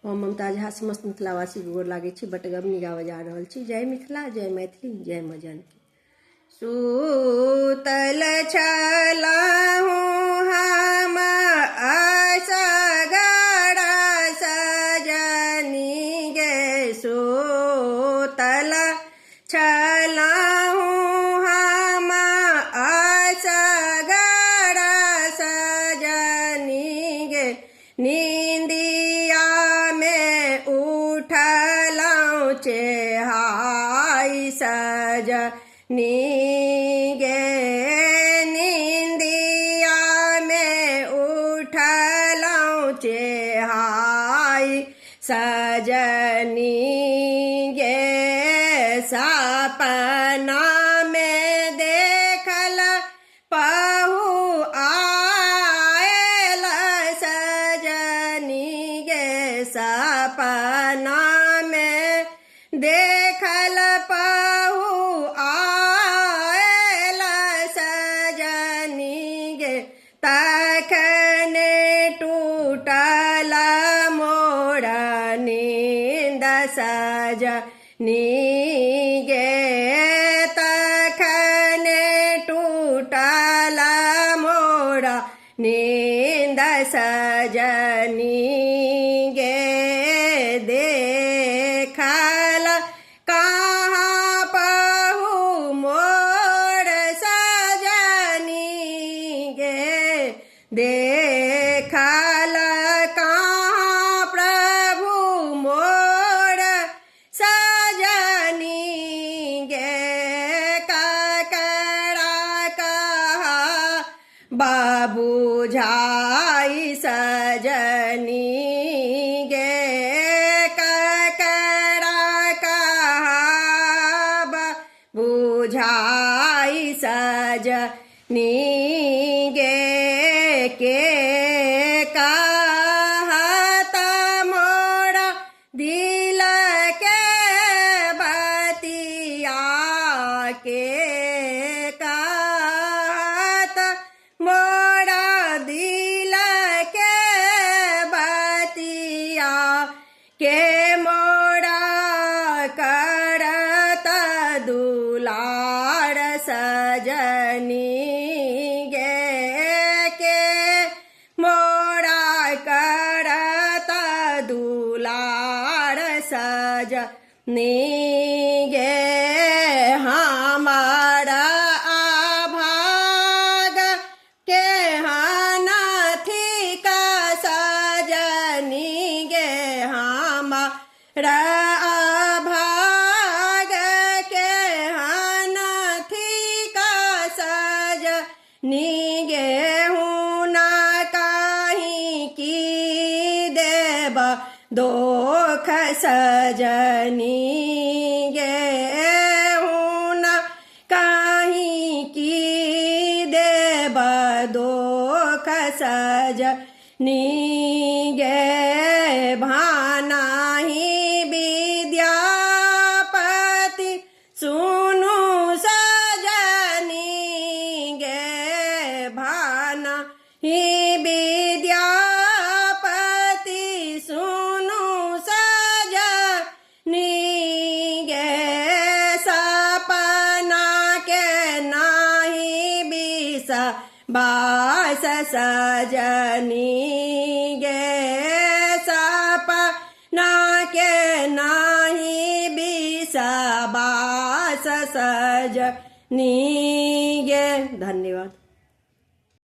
हम मुमताज झा समस्त मिथिलावासी के गोर लागे छी। बटगबनी गावे जा रहल छी। जय मिथिला, जय मैथिली, जय मां जानकी। सूतल छलहुँ हम असगर सजनी गे, सूतल छलहुँ हम असगर सजनी गे, नींदिया में उठलहुँ चेहाई सजनी गे, नींदिया में उठलहुँ चेहाई सजनी गे, सपना में देखल पहु आयल सजनी गे, सपना में देखल पहु आयल सजनी गे, तखने टूटल मोर नींद सजनी गे, तखने टूटल मोर नींद सजनी गे, देखल कहाँ पहु मोर सजनी गे, देखल कहाँ प्रभु मोर सजनी गे, ककरा कहा बाबू झाई सजनी गे, ककरा कहा बाबू झाई सजनी गे, के कहत मोरा दिल के बतिया, के कहत मोरा दिल के बतिया, के मोरा करत दुलार सजनी गे, के मोरा करत दुलार सजनी गे, हमारा अभाग के हाथी का सजनी गे, हमारा अभाग के हाथी का सजनी गे, हूँ ना कहीं की देव दोख सजनी गे, हूँ ना कहीं की देव दोख सजनी गे, भाना ही विद्यापति सुनु सजनी गे, भाना ही विद्यापति सुनु सजनी गे, सपना के नाही बिसबास सजनी गे, सपना के नाही बिसबास सजनी गे। धन्यवाद।